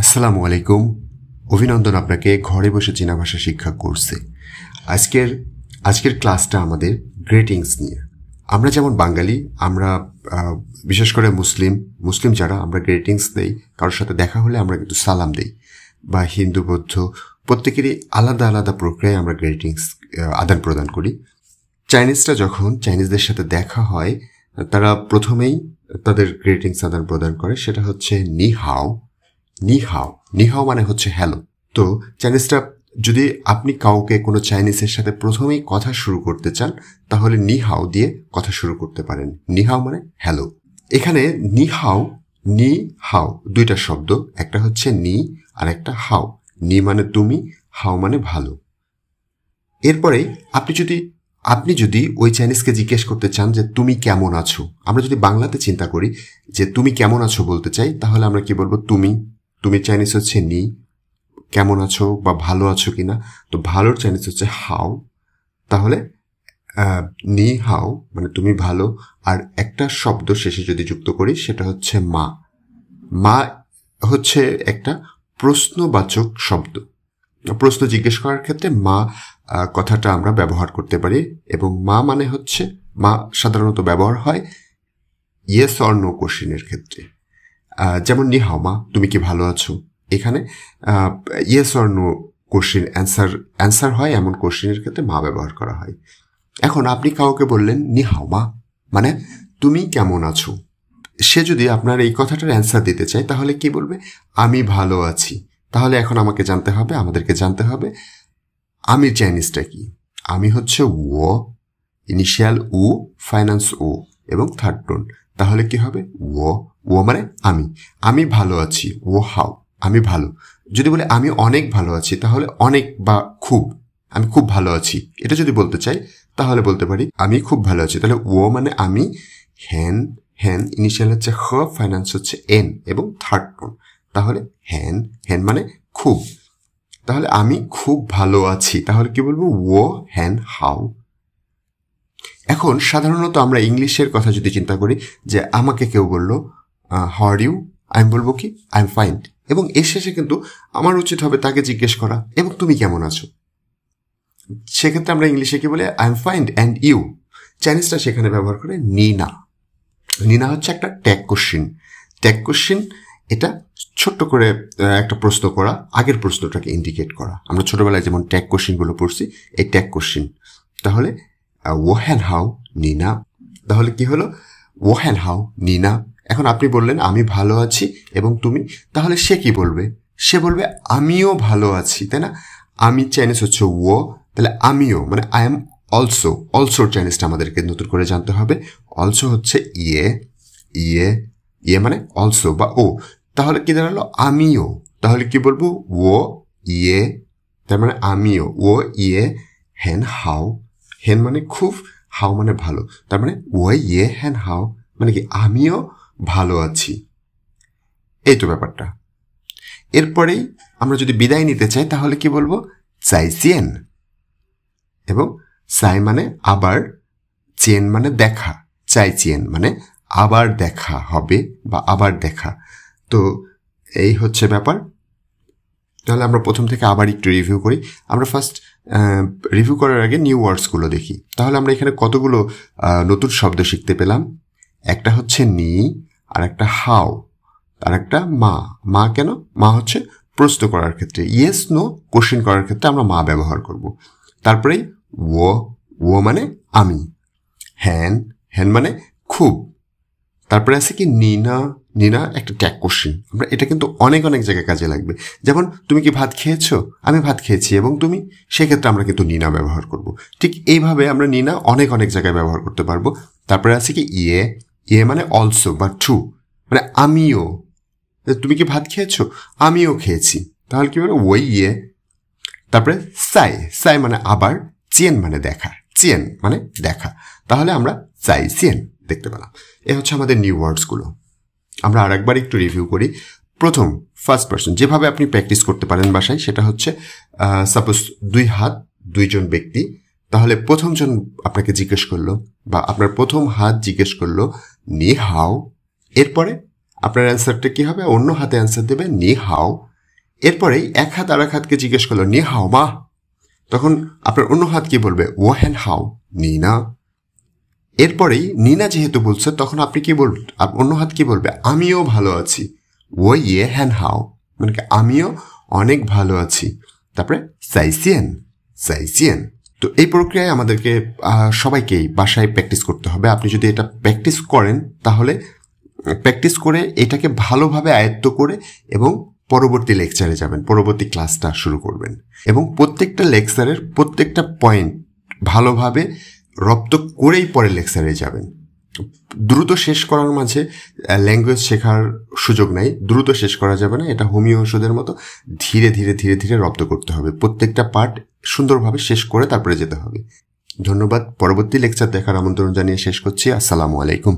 আসসালামু আলাইকুম। অভিনন্দন আপনাকে ঘরে বসে চীনা ভাষা শিক্ষা কোর্সে। আজকের ক্লাসটা আমাদের গ্রিটিংস নিয়ে। আমরা যেমন বাঙালি, আমরা বিশেষ করে মুসলিম যারা, আমরা গ্রিটিংস দেই। কারোর সাথে দেখা হলে আমরা কিন্তু সালাম দেই, বা হিন্দু বৌদ্ধ প্রত্যেকেরই আলাদা আলাদা প্রক্রিয়ায় আমরা গ্রিটিংস আদান প্রদান করি। চাইনিজদের সাথে দেখা হয়, তারা প্রথমেই তাদের গ্রিটিংস আদান প্রদান করে, সেটা হচ্ছে নি হাও। নিহাও মানে হচ্ছে হ্যালো। তো চাইনিজরা, যদি আপনি কাউকে কোনো চাইনিজের সাথে প্রথমেই কথা শুরু করতে চান, তাহলে নিহাও দিয়ে কথা শুরু করতে পারেন। নিহাও মানে হ্যালো। এখানে নিহাও দুইটা শব্দ, একটা হচ্ছে নি আর একটা হাও। নি মানে তুমি, হাও মানে ভালো। এরপরে আপনি যদি ওই চাইনিজকে জিজ্ঞেস করতে চান যে তুমি কেমন আছো, আমরা যদি বাংলাতে চিন্তা করি যে তুমি কেমন আছো বলতে চাই, তাহলে আমরা কি বলবো? তুমি চাইনিজ হচ্ছে নি, কেমন আছো বা ভালো আছো কিনা। তো ভালোর চাইনিজ হচ্ছে হাও। তাহলে নি হাও মানে তুমি ভালো। আর একটা শব্দ শেষে যদি যুক্ত করি, সেটা হচ্ছে মা হচ্ছে একটা প্রশ্নবাচক শব্দ। প্রশ্ন জিজ্ঞেস করার ক্ষেত্রে মা কথাটা আমরা ব্যবহার করতে পারি, এবং মা সাধারণত ব্যবহার হয় ইয়েস অর নো কোশ্চেনের ক্ষেত্রে। যেমন নি হাও মা, তুমি কি ভালো আছো। এখানে yes or no question answer হয়, এমন কোশ্চেনের ক্ষেত্রে মা ব্যবহার করা হয়। এখন আপনি কাউকে বললেন নি হাও মা, মানে তুমি কেমন আছো। সে যদি আপনার এই কথাটার অ্যান্সার দিতে চায়, তাহলে কি বলবে? আমি ভালো আছি। তাহলে এখন আমাদেরকে জানতে হবে আমি চাইনিজটা কি। আমি হচ্ছে ও, ইনিশিয়াল উ, ফাইন্যান্স ও এবং থার্ড টোন। তাহলে কি হবে? ও মানে আমি ভালো আছি। ও হাও, আমি ভালো। যদি বলে আমি অনেক ভালো আছি, তাহলে অনেক বা খুব, আমি খুব ভালো আছি, এটা যদি বলতে চাই তাহলে বলতে পারি আমি খুব ভালো আছি। তাহলে ও মানে আমি, হ্যান ইনিশিয়াল হচ্ছে হ, ফাইন্যান্স হচ্ছে এন এবং থার্ড টোন। তাহলে হ্যান মানে খুব। তাহলে আমি খুব ভালো আছি, তাহলে কি বলবো? ও হ্যান হাও। এখন সাধারণত আমরা ইংলিশের কথা যদি চিন্তা করি, যে আমাকে কেউ বললো হাউ আর ইউ, আমি বলবো কি আই এম ফাইন, এবং এর শেষে কিন্তু আমার উচিত হবে তাকে জিজ্ঞেস করা এবং তুমি কেমন আছো। সেক্ষেত্রে আমরা ইংলিশে কি বলে? I am fine and you. চাইনিজরা সেখানে ব্যবহার করে নিনা হচ্ছে একটা ট্যাগ কোশ্চিন। এটা ছোট্ট করে একটা প্রশ্ন করা, আগের প্রশ্নটাকে ইন্ডিকেট করা। আমরা ছোটবেলায় যেমন ট্যাগ কোশ্চিনগুলো পড়ছি, এই ট্যাগ কোশ্চিন। তাহলে ও হ্যান হাও নিনা, তাহলে কি হলো? ও হ্যান হাও নিনা। এখন আপনি বললেন আমি ভালো আছি এবং তুমি, তাহলে সে কি বলবে? সে বলবে আমিও ভালো আছি, তাই না? আমি চাইনিজ হচ্ছে ও, তাহলে আমিও মানে আই এম অলসোর চাইনিজটা আমাদেরকে নতুন করে জানতে হবে। অলসো হচ্ছে ইয়ে মানে অলসো বা ও। তাহলে কি দাঁড়ালো? আমিও। তাহলে কি বলবো? ও ইয়ে, তার মানে আমিও। ও ইয়ে হ্যান হাও, হেন মানে খুব, হাও মানে ভালো। তার মানে ও ইয়ে হ্যান হাও মানে কি আমিও ভালো আছি। এই তো ব্যাপারটা। এরপরেই আমরা যদি বিদায় নিতে চাই, তাহলে কি বলবো? চাইচিয়েন। এবং চাই মানে আবার, চেন মানে দেখা, চাইচিয়েন মানে আবার দেখা হবে বা আবার দেখা। তো এই হচ্ছে ব্যাপার। তাহলে আমরা প্রথম থেকে আবার একটু রিভিউ করি। আমরা ফার্স্ট রিভিউ করার আগে নিউ ওয়ার্ডসগুলো দেখি। তাহলে আমরা এখানে কতগুলো নতুন শব্দ শিখতে পেলাম। একটা হচ্ছে নি, আর একটা হাও, আর একটা মা কেন? মা হচ্ছে প্রশ্ন করার ক্ষেত্রে, ইয়েস নো কোশ্চেন করার ক্ষেত্রে আমরা মা ব্যবহার করব। তারপরেই ও মানে আমি, হ্যান মানে খুব। তারপরে আছে কি নিনা একটা ট্যাগ কোশ্চেন। আমরা এটা কিন্তু অনেক জায়গায় কাজে লাগবে। যেমন তুমি কি ভাত খেয়েছো? আমি ভাত খেয়েছি এবং তুমি, সেক্ষেত্রে আমরা কিন্তু নিনা ব্যবহার করব। ঠিক এইভাবে আমরা নিনা অনেক জায়গায় ব্যবহার করতে পারবো। তারপরে আছে কি ইয়ে মানে অলসো বা ট্রু, মানে আমিও। তুমি কি ভাত খেয়েছো? আমিও খেয়েছি। তাহলে কি বলে? ওই ইয়ে। তারপরে সাই মানে আবার, চেন মানে দেখা। তাহলে আমরা চাইচিয়েন দেখতে পেলাম। এ হচ্ছে আমাদের নিউ ওয়ার্ডসগুলো। আমরা আরেকবার একটু রিভিউ করি। প্রথম, ফার্স্ট পার্সন, যেভাবে আপনি প্র্যাকটিস করতে পারেন বাসায়, সেটা হচ্ছে সাপোজ 2 হাত 2 জন ব্যক্তি। তাহলে প্রথমজন আপনাকে জিজ্ঞেস করলো, বা আপনার প্রথম হাত জিজ্ঞেস করলো নি হাও। এরপরে আপনার অ্যান্সারটা কি হবে? অন্য হাতে অ্যান্সার দেবে নি হাও। এরপরেই এক হাত আর এক হাতকে জিজ্ঞেস করলো নি হাও মা, তখন আপনার অন্য হাত কি বলবে? ও হ্যান হাও নিনা। এরপরেই নিনা যেহেতু বলছে তখন আপনি কি বলবেন? অন্য হাত কি বলবে? আমিও ভালো আছি। ও ইয়ে হ্যান হাও মানে আমিও অনেক ভালো আছি। তারপরে সাইসিয়েন সাইসিয়েন। তো এই প্রক্রিয়ায় আমাদেরকে সবাইকেই বাসায় প্র্যাকটিস করতে হবে। আপনি যদি এটা প্র্যাকটিস করেন তাহলে প্র্যাকটিস করে এটাকে ভালোভাবে আয়ত্ত করে এবং পরবর্তী লেকচারে যাবেন, পরবর্তী ক্লাসটা শুরু করবেন এবং প্রত্যেকটা লেকচারের প্রত্যেকটা পয়েন্ট ভালোভাবে রপ্ত করেই পরে লেকচারে যাবেন। দ্রুত শেষ করার মাঝে ল্যাঙ্গুয়েজ শেখার সুযোগ নাই, দ্রুত শেষ করা যাবে না। এটা হোমিও ওষুধের মতো ধীরে ধীরে ধীরে ধীরে রপ্ত করতে হবে। প্রত্যেকটা পার্ট সুন্দরভাবে শেষ করে তারপরে যেতে হবে। ধন্যবাদ। পরবর্তী লেকচার দেখার আমন্ত্রণ জানিয়ে শেষ করছি। আসসালামু আলাইকুম।